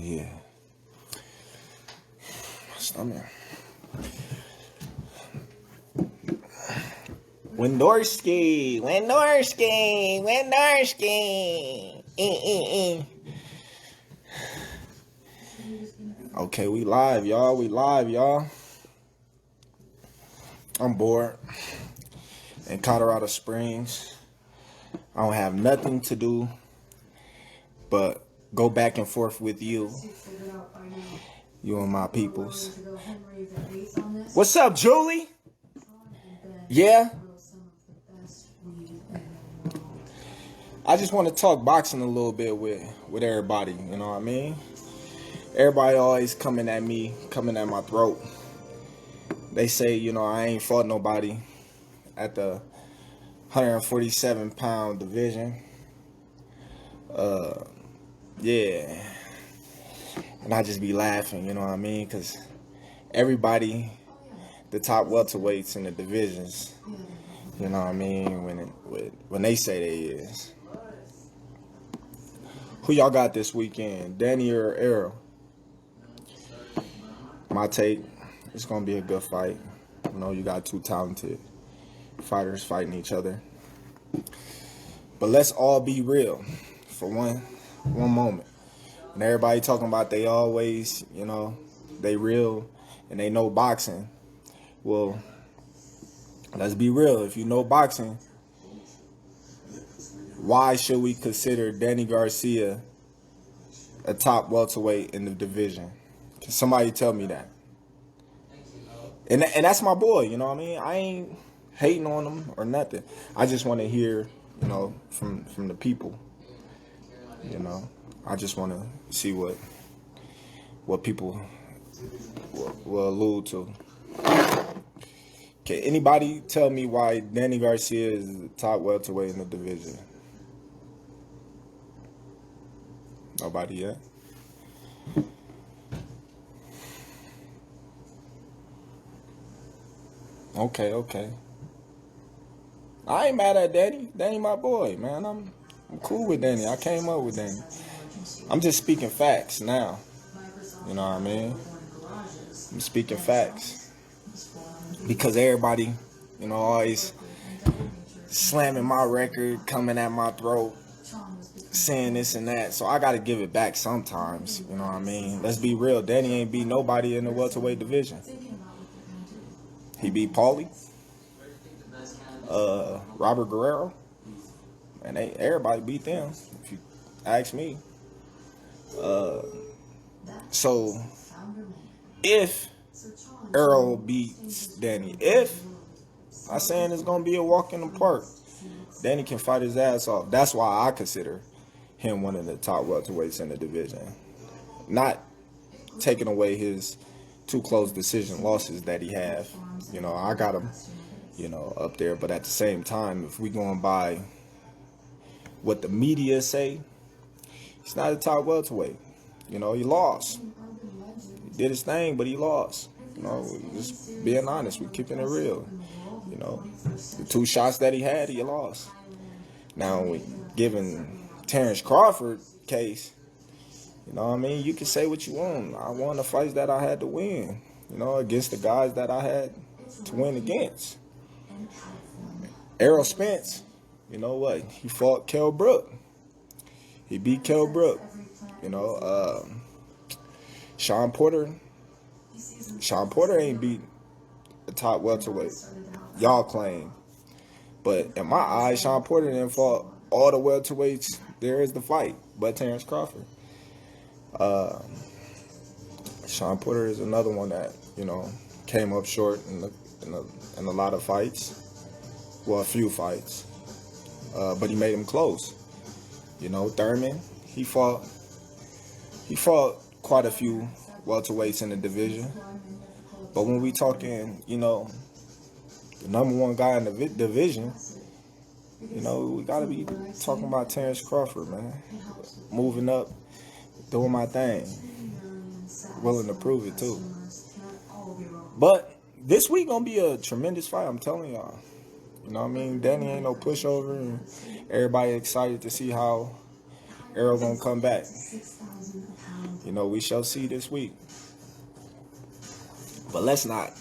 Yeah. Stomach. Windorski. Okay, we live, y'all. I'm bored in Colorado Springs. I don't have nothing to do but go back and forth with you and my peoples. What's up, Julie? Yeah? I just want to talk boxing a little bit with everybody, you know what I mean? Everybody always coming at me, coming at my throat. They say, you know, I ain't fought nobody at the 147-pound division. Yeah. And I just be laughing, you know what I mean? Because everybody, the top welterweights in the divisions, you know what I mean, when they say they is. Who y'all got this weekend, Danny or Errol? My take, it's going to be a good fight. You know, you got two talented fighters fighting each other. But let's all be real for one moment. And everybody talking about they always, you know, they real and they know boxing. Well, let's be real. If you know boxing, why should we consider Danny Garcia a top welterweight in the division? Can somebody tell me that? And that's my boy, you know what I mean? I ain't hating on him or nothing. I just want to hear, you know, from the people. You know, I just want to see what people will allude to. Can anybody tell me why Danny Garcia is the top welterweight in the division? Nobody yet? Okay. I ain't mad at Danny. Danny my boy, man. I'm cool with Danny. I came up with Danny. I'm just speaking facts now. You know what I mean? I'm speaking facts. Because everybody, you know, always slamming my record, coming at my throat, saying this and that. So I got to give it back sometimes. You know what I mean? Let's be real. Danny ain't beat nobody in the welterweight division. He beat Paulie, Robert Guerrero, and everybody beat them, if you ask me. So, if Errol beats Danny, I'm saying it's going to be a walk in the park, Danny can fight his ass off. That's why I consider him one of the top welterweights in the division. Not taking away his two close decision losses that he have. You know, I got him, you know, up there. But at the same time, if we going by what the media say, he's not a top welterweight. You know, he lost. He did his thing, but he lost. You know, just being honest, we keeping it real. You know, the two shots that he had, he lost. Now, given Terence Crawford case, you know what I mean? You can say what you want. I won the fights that I had to win, you know, against the guys that I had to win against. Errol Spence, you know what? He fought Kell Brook. He beat Kell Brook. You know, Sean Porter ain't beat the top welterweight. Y'all claim. But in my eyes, Sean Porter didn't fought all the welterweights there is to fight, but Terence Crawford. Sean Porter is another one that, you know, came up short in a lot of fights. Well, a few fights. But he made them close. You know, Thurman, he fought quite a few welterweights in the division. But when we talking, you know, the number one guy in the division, you know, we got to be talking about Terence Crawford, man. Moving up, doing my thing. Willing to prove it, too. But this week going to be a tremendous fight, I'm telling y'all. You know what I mean? Danny ain't no pushover, and everybody excited to see how Errol going to come back. You know, we shall see this week. But let's not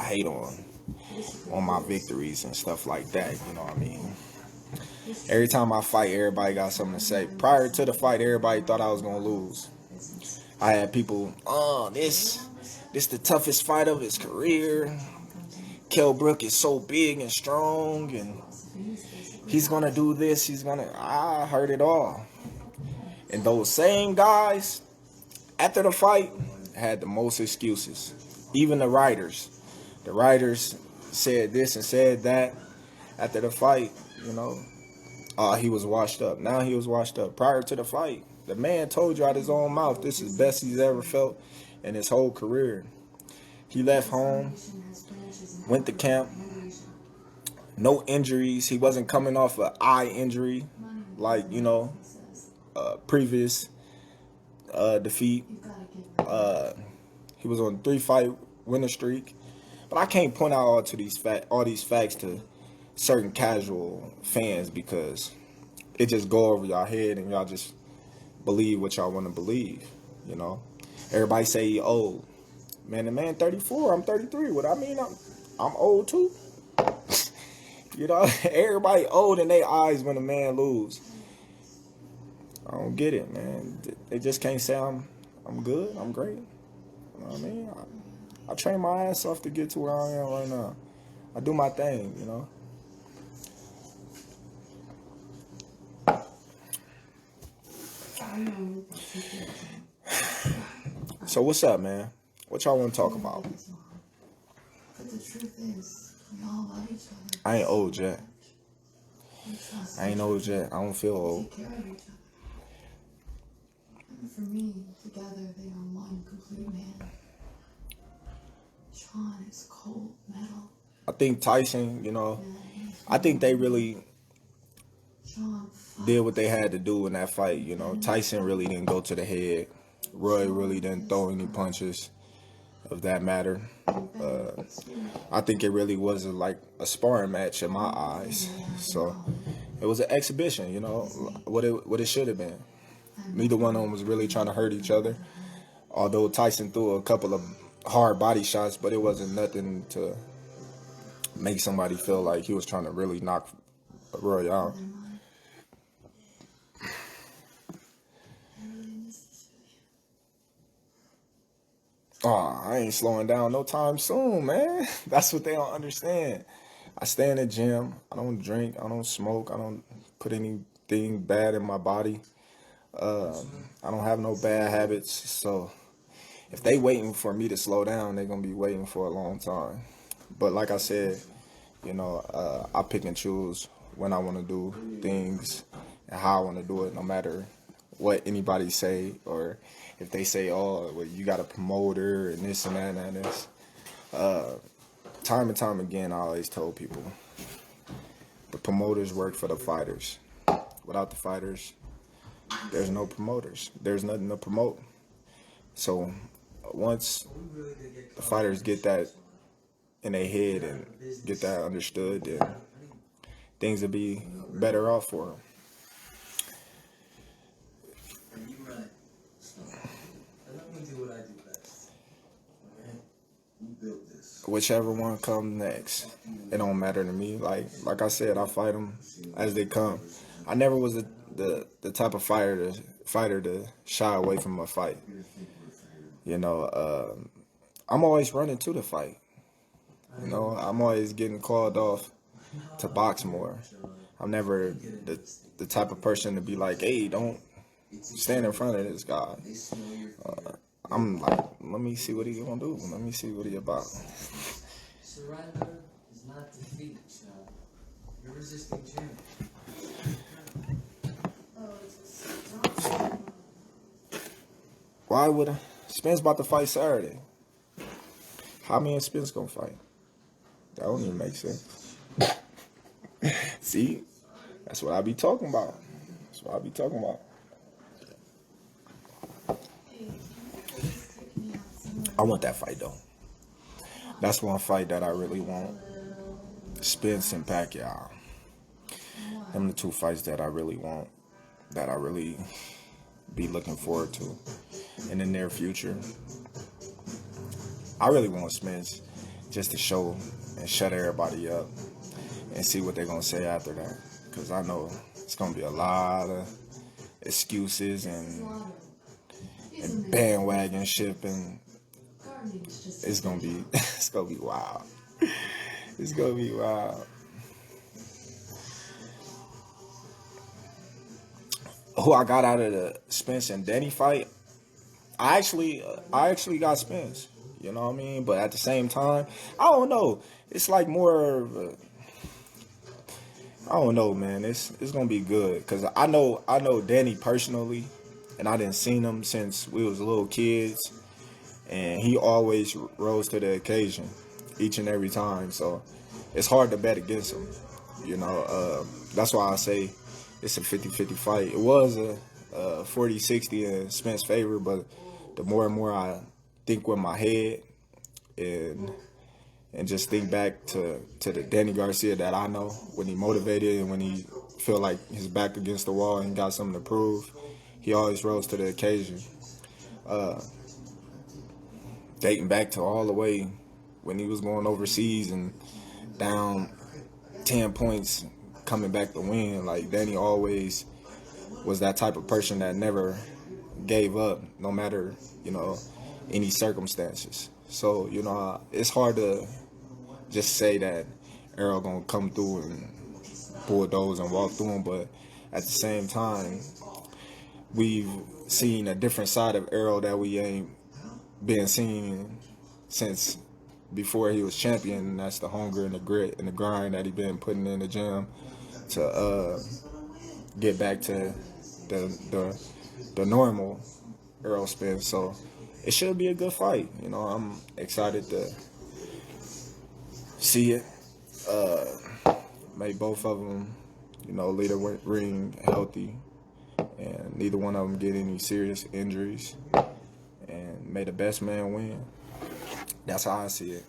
hate on my victories and stuff like that. You know what I mean? Every time I fight, everybody got something to say. Prior to the fight, everybody thought I was gonna lose. I had people, this the toughest fight of his career. Kell Brook is so big and strong, and he's gonna do this. I heard it all. And those same guys, after the fight, had the most excuses. Even the writers. The writers said this and said that after the fight, you know. He was washed up. Now he was washed up. Prior to the fight, the man told you out his own mouth, this is the best he's ever felt in his whole career. He left home, went to camp, no injuries. He wasn't coming off an eye injury like, you know, previous defeat. He was on a 3-fight winning streak. But I can't point out all these facts to certain casual fans because it just go over y'all head and y'all just believe what y'all want to believe, you know. Everybody say he old. Man, the man 34, I'm 33. What I mean, I'm old too. You know, everybody old in their eyes when a man lose. I don't get it, man. They just can't say I'm good, I'm great. You know what I mean? I train my ass off to get to where I am right now. I do my thing, you know. So what's up, man? What y'all want to talk about? But the truth is, we all love each other. I ain't old yet. I don't feel old. Take care of each other. And for me, together they are one complete man. Sean is cold metal. I think Tyson, you know, I think they really did what they had to do in that fight. You know, Tyson really didn't go to the head. Roy really didn't throw any punches of that matter. I think it really was like a sparring match in my eyes. So it was an exhibition, you know, what it should have been. Neither one of them was really trying to hurt each other. Although Tyson threw a couple of hard body shots, but it wasn't nothing to make somebody feel like he was trying to really knock Roy out. I ain't slowing down no time soon, man. That's what they don't understand. I stay in the gym. I don't drink. I don't smoke. I don't put anything bad in my body. I don't have no bad habits. So if they waiting for me to slow down, they're going to be waiting for a long time. But like I said, you know, I pick and choose when I want to do things and how I want to do it, no matter what anybody say, or if they say, oh, well, you got a promoter and this and that and this. Time and time again, I always told people, the promoters work for the fighters. Without the fighters, there's no promoters. There's nothing to promote. So once the fighters get that in their head and get that understood, then things will be better off for them. Whichever one comes next, it don't matter to me. Like I said, I fight them as they come. I never was the type of fighter to shy away from a fight. You know, I'm always running to the fight. You know, I'm always getting called off to box more. I'm never the type of person to be like, hey, don't stand in front of this guy. I'm like, let me see what he gonna do. Let me see what he about. Surrender is not defeat, Sean. You're resisting change. Why would Spence about to fight Saturday? How me and Spence gonna fight? That don't even make sense. See? That's what I be talking about. That's what I be talking about. I want that fight, though. That's one fight that I really want. Spence and Pacquiao. Them the two fights that I really want. That I really be looking forward to in the near future. I really want Spence just to show and shut everybody up and see what they're going to say after that. Because I know it's going to be a lot of excuses and bandwagon shipping. It's going to be it's going to be wild. It's going to be wild. Who I got out of the Spence and Denny fight, I actually got Spence. You know what I mean? But at the same time, I don't know. It's like more of a, I don't know, man. It's gonna be good because I know Danny personally, and I didn't seen him since we was little kids, and he always rose to the occasion each and every time. So it's hard to bet against him. You know, that's why I say it's a 50-50 fight. It was a 40-60 in Spence's favor, but the more and more I think with my head and just think back to the Danny Garcia that I know, when he motivated and when he feel like his back against the wall and got something to prove, he always rose to the occasion. Dating back to all the way when he was going overseas and down 10 points coming back to win, like Danny always was that type of person that never gave up, no matter, you know, any circumstances. So, you know, it's hard to just say that Errol gonna come through and bulldoze and walk through him, but at the same time, we've seen a different side of Errol that we ain't been seeing since before he was champion, and that's the hunger and the grit and the grind that he been putting in the gym to get back to the normal Errol Spence. So it should be a good fight. You know, I'm excited to see it. May both of them, you know, leave the ring healthy, and neither one of them get any serious injuries. And may the best man win. That's how I see it.